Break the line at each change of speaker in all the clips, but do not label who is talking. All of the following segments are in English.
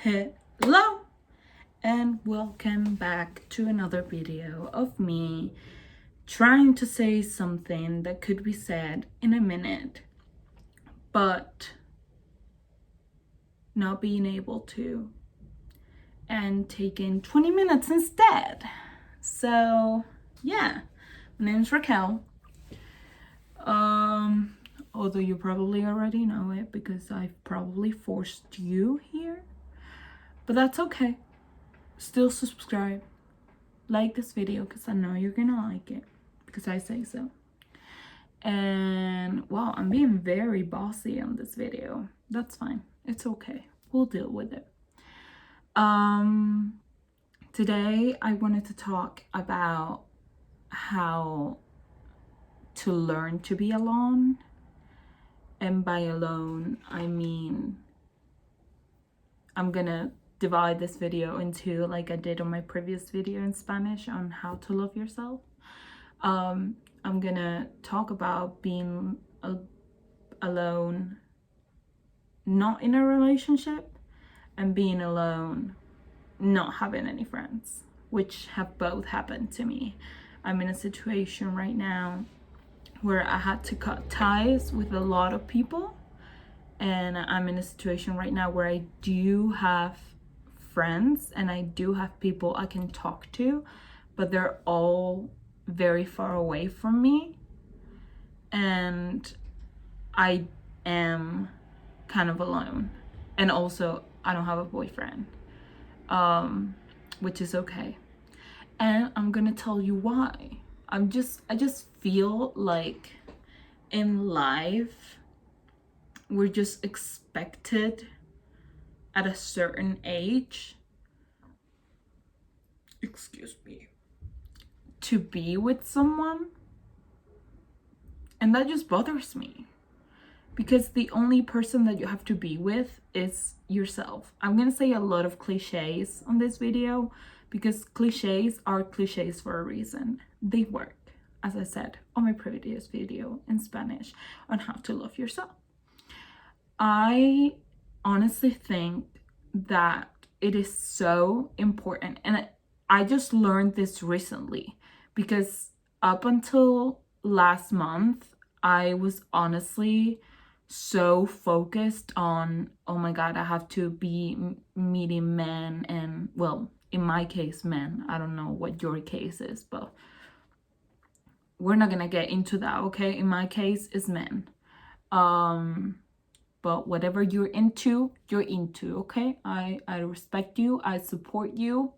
Hello and welcome back to another video of me trying to say something that could be said in a minute but not being able to, and taking 20 minutes instead. So yeah, my name's Raquel. Although you probably already know it because I've probably forced you here, but that's okay. Still subscribe, like this video because I know you're gonna like it because I say so. And well, I'm being very bossy on this video. That's fine, it's okay, we'll deal with it. Today I wanted to talk about how to learn to be alone. And by alone I mean, I'm gonna divide this video into, like I did on my previous video in Spanish on how to love yourself. I'm gonna talk about being alone, not in a relationship, and being alone, not having any friends, which have both happened to me. I'm in a situation right now where I had to cut ties with a lot of people, and I'm in a situation right now where I do have friends and I do have people I can talk to, but they're all very far away from me, and I am kind of alone. And also I don't have a boyfriend, which is okay, and I'm gonna tell you why. I just feel like in life we're just expected at a certain age, excuse me, to be with someone, and that just bothers me because the only person that you have to be with is yourself. I'm gonna say a lot of cliches on this video because cliches are cliches for a reason. They work, as I said on my previous video in Spanish on how to love yourself. I honestly think that it is so important, and I just learned this recently because up until last month I was honestly so focused on, oh my god, I have to be meeting men, and well, in my case men, I don't know what your case is, but we're not gonna get into that, okay? In my case it's men. But whatever you're into, okay? I respect you, I support you,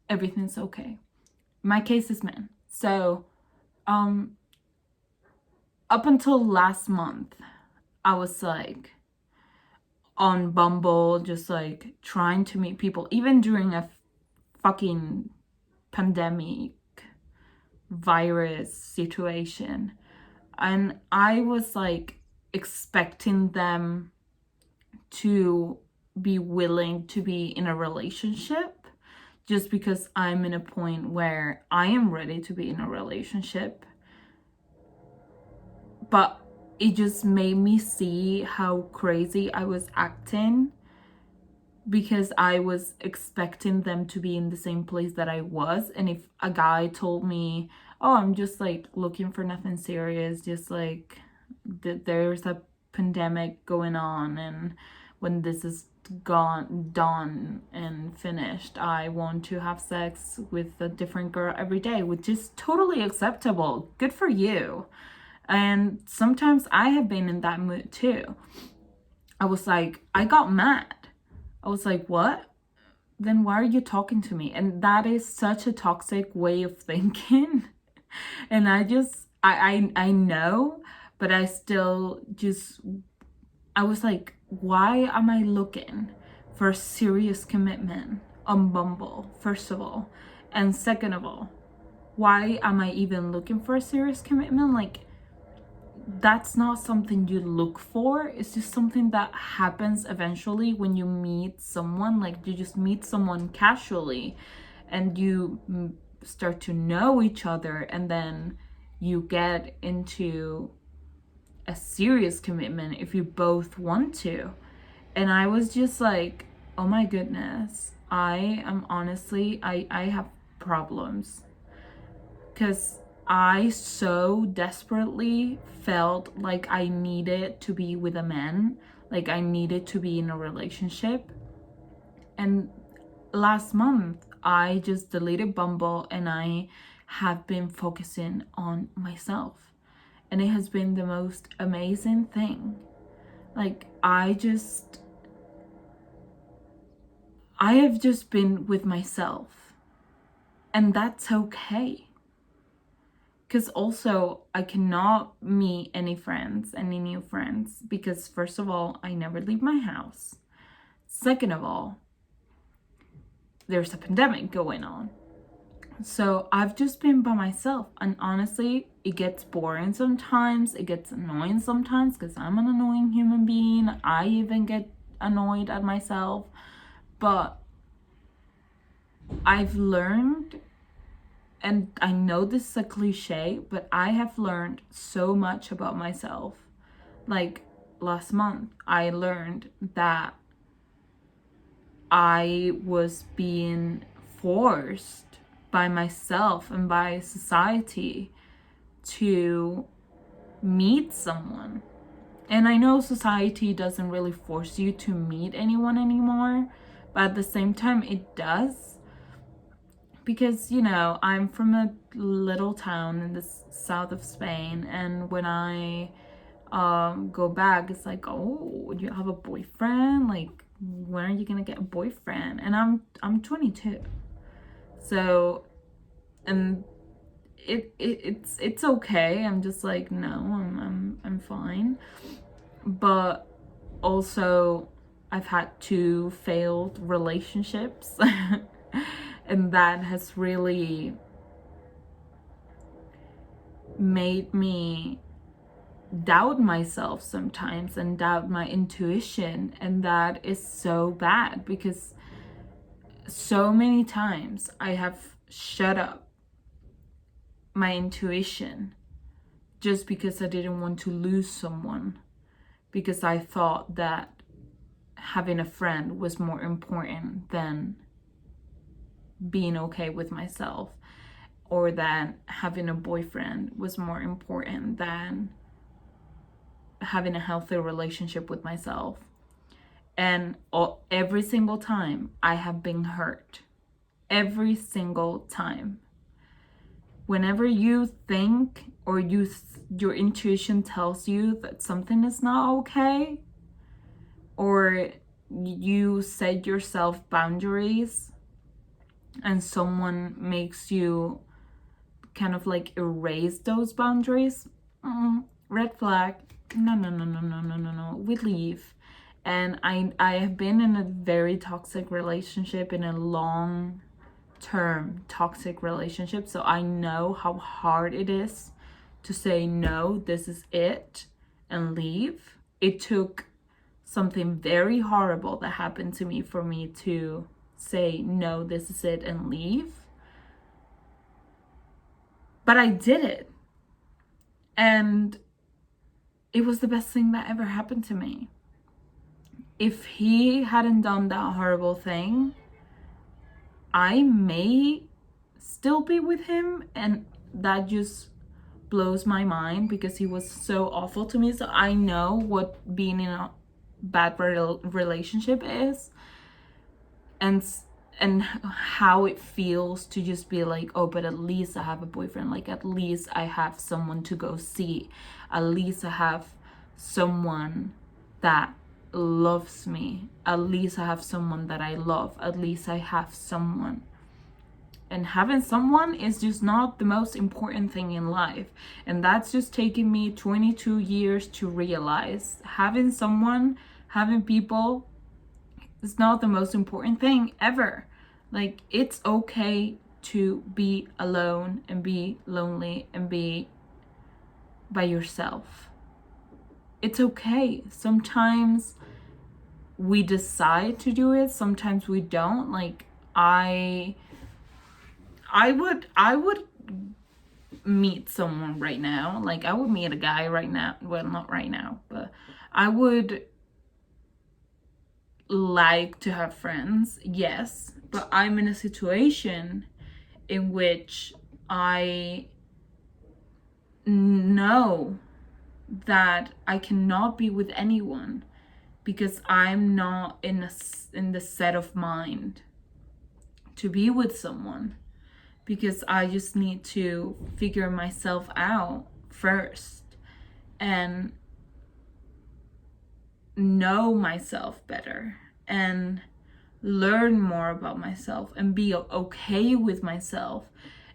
everything's okay. My case is men. So up until last month I was like on Bumble, just like trying to meet people, even during a fucking pandemic virus situation, and I was like expecting them to be willing to be in a relationship just because I'm in a point where I am ready to be in a relationship. But it just made me see how crazy I was acting because I was expecting them to be in the same place that I was. And if a guy told me, oh, I'm just like looking for nothing serious, just like there's a pandemic going on, and when this is done and finished, I want to have sex with a different girl every day, which is totally acceptable. Good for you. And sometimes I have been in that mood too. I was like, I got mad. I was like, what? Then why are you talking to me? And that is such a toxic way of thinking. And I know, but I still just, I was like, why am I looking for a serious commitment on Bumble, first of all? And second of all, why am I even looking for a serious commitment? Like, that's not something you look for. It's just something that happens eventually when you meet someone. Like, you just meet someone casually and you start to know each other, and then you get into a serious commitment if you both want to. And I was just like, Oh my goodness. I am honestly, I have problems because I so desperately felt like I needed to be with a man, like I needed to be in a relationship. And last month, I just deleted Bumble and I have been focusing on myself. And it has been the most amazing thing. Like, I have just been with myself. And that's okay. Because also, I cannot meet any friends, any new friends, because first of all, I never leave my house. Second of all, there's a pandemic going on. So I've just been by myself, and honestly, it gets boring sometimes, it gets annoying sometimes because I'm an annoying human being. I even get annoyed at myself, but I've learned, and I know this is a cliche, but I have learned so much about myself. Like last month, I learned that I was being forced by myself and by society to meet someone. And I know society doesn't really force you to meet anyone anymore, but at the same time, it does. Because, you know, I'm from a little town in the south of Spain, and when I go back, it's like, oh, you have a boyfriend? Like, when are you gonna get a boyfriend? And I'm 22, so, and it's okay. I'm just like, no, I'm fine. But also, I've had two failed relationships, and that has really made me doubt myself sometimes and doubt my intuition, and that is so bad because so many times I have shut up my intuition just because I didn't want to lose someone, because I thought that having a friend was more important than being okay with myself, or that having a boyfriend was more important than having a healthy relationship with myself. And every single time I have been hurt. Every single time. Whenever you think or your intuition tells you that something is not okay, or you set yourself boundaries and someone makes you kind of like erase those boundaries, red flag. No, we leave. And I have been in a very toxic relationship, in a long term toxic relationship, so I know how hard it is to say no, this is it, and leave. It took something very horrible that happened to me for me to say no, this is it, and leave. But I did it, and it was the best thing that ever happened to me. If he hadn't done that horrible thing, I may still be with him, and that just blows my mind because he was so awful to me. So I know what being in a bad relationship is, and how it feels to just be like, oh, but at least I have a boyfriend, like at least I have someone to go see, at least I have someone that loves me, at least I have someone that I love, at least I have someone. And having someone is just not the most important thing in life. And that's just taken me 22 years to realize. Having someone, having people is not the most important thing ever. Like, it's okay to be alone and be lonely and be by yourself. It's okay. Sometimes we decide to do it, sometimes we don't. Like, I would meet someone right now. Like, I would meet a guy right now. Well, not right now, but I would like to have friends, yes, but I'm in a situation in which I know that I cannot be with anyone because I'm not in the set of mind to be with someone, because I just need to figure myself out first and know myself better and learn more about myself and be okay with myself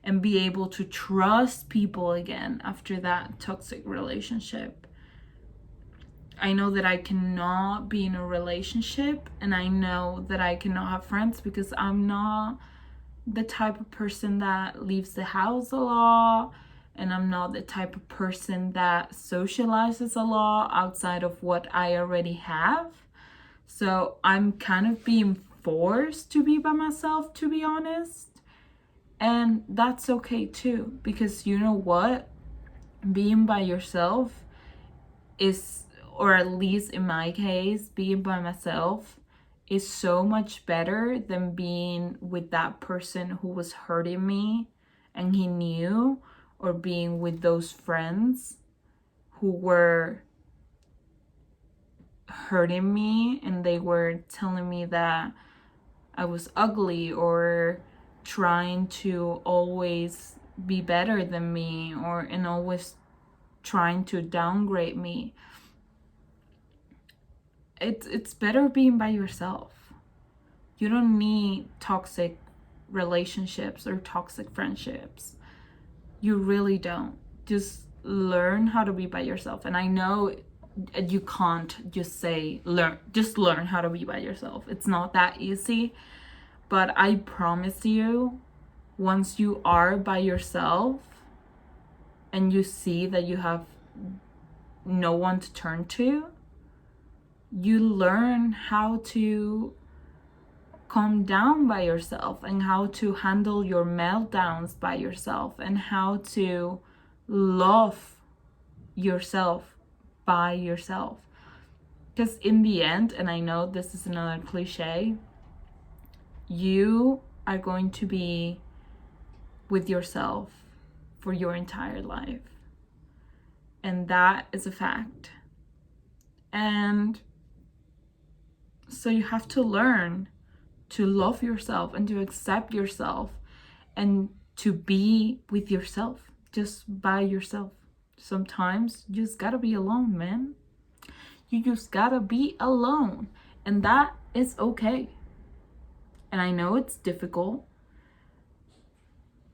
and be able to trust people again after that toxic relationship. I know that I cannot be in a relationship, and I know that I cannot have friends because I'm not the type of person that leaves the house a lot, and I'm not the type of person that socializes a lot outside of what I already have. So I'm kind of being forced to be by myself, to be honest. And that's okay too, because you know what? Being by yourself is, or at least in my case, being by myself is so much better than being with that person who was hurting me and he knew, or being with those friends who were hurting me and they were telling me that I was ugly or trying to always be better than me, or and always trying to downgrade me. It's better being by yourself. You don't need toxic relationships or toxic friendships. You really don't. Just learn how to be by yourself. And I know you can't just say learn how to be by yourself. It's not that easy. But I promise you, once you are by yourself and you see that you have no one to turn to, you learn how to calm down by yourself and how to handle your meltdowns by yourself and how to love yourself by yourself. Because in the end, and I know this is another cliche, you are going to be with yourself for your entire life. And that is a fact. And so you have to learn to love yourself and to accept yourself and to be with yourself, just by yourself. Sometimes you just gotta be alone, man. You just gotta be alone. And that is okay. And I know it's difficult.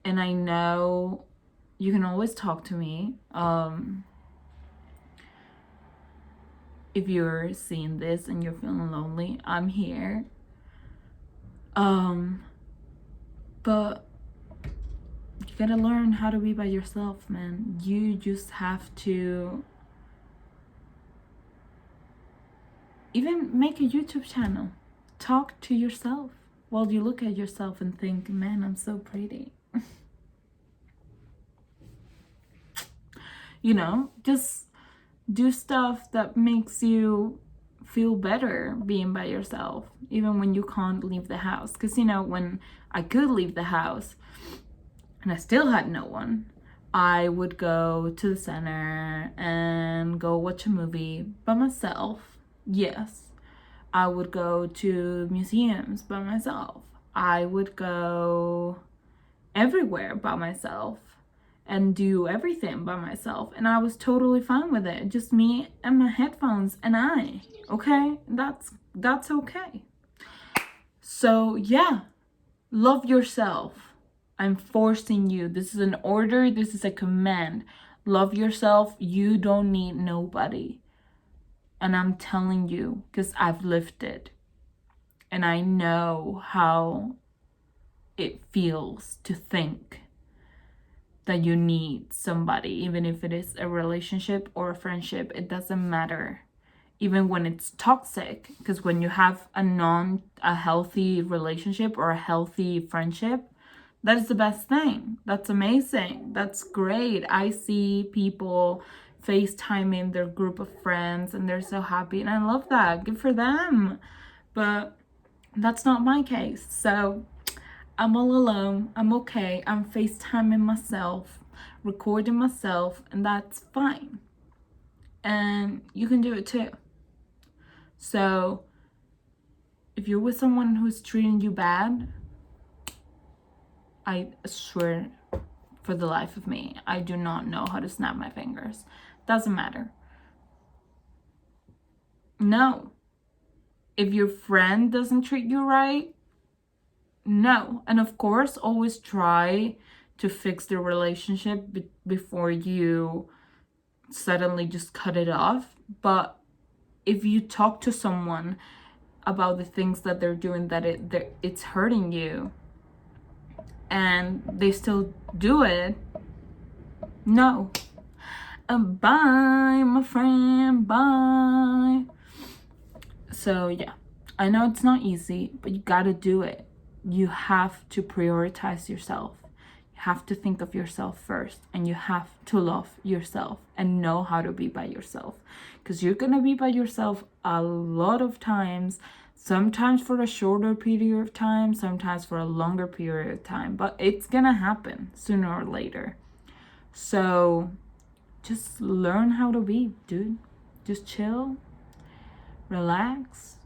And I know you can always talk to me. If you're seeing this and you're feeling lonely, I'm here. But you gotta learn how to be by yourself, man. You just have to even make a YouTube channel. Talk to yourself while you look at yourself and think, man, I'm so pretty. You know, just do stuff that makes you feel better being by yourself, even when you can't leave the house. Because, you know, when I could leave the house and I still had no one, I would go to the center and go watch a movie by myself. Yes. I would go to museums by myself. I would go everywhere by myself and do everything by myself, and I was totally fine with it. Just me and my headphones and I. Okay? That's okay. So yeah, love yourself. I'm forcing you. This is an order, this is a command. Love yourself. You don't need nobody. And I'm telling you, because I've lived it. And I know how it feels to think that you need somebody, even if it is a relationship or a friendship. It doesn't matter. Even when it's toxic, because when you have a healthy relationship or a healthy friendship, that is the best thing. That's amazing. That's great. I see people FaceTiming their group of friends and they're so happy, and I love that. Good for them. But that's not my case. So I'm all alone. I'm okay. I'm FaceTiming myself, recording myself, and that's fine. And you can do it too. So if you're with someone who's treating you bad, I swear for the life of me, I do not know how to snap my fingers. Doesn't matter. No. If your friend doesn't treat you right, no. And of course, always try to fix the relationship before you suddenly just cut it off. But if you talk to someone about the things that they're doing that it's hurting you, and they still do it, no. Bye, my friend, bye. So yeah, I know it's not easy, but you gotta do it. You have to prioritize yourself. You have to think of yourself first, and you have to love yourself and know how to be by yourself, because you're gonna be by yourself a lot of times, sometimes for a shorter period of time, sometimes for a longer period of time, but it's gonna happen sooner or later. So just learn how to be, dude. Just chill, relax,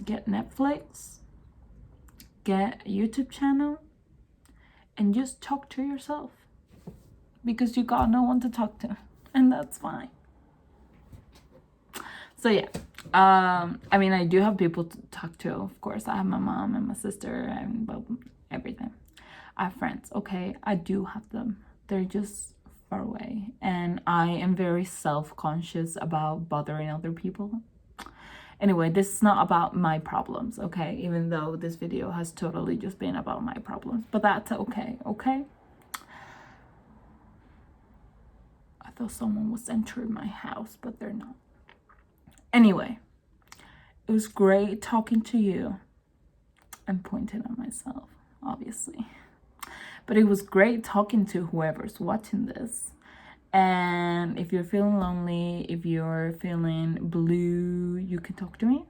get Netflix, get a YouTube channel, and just talk to yourself, because you got no one to talk to, and that's fine. So yeah, I mean, I do have people to talk to, of course. I have my mom and my sister and everything. I have friends, okay? I do have them. They're just far away, and I am very self-conscious about bothering other people. Anyway, this is not about my problems, okay? Even though this video has totally just been about my problems, but that's okay, okay? I thought someone was entering my house, but they're not. Anyway, it was great talking to you. I'm pointing at myself, obviously. But it was great talking to whoever's watching this. And if you're feeling lonely, if you're feeling blue, you can talk to me.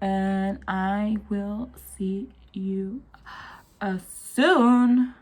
And I will see you soon.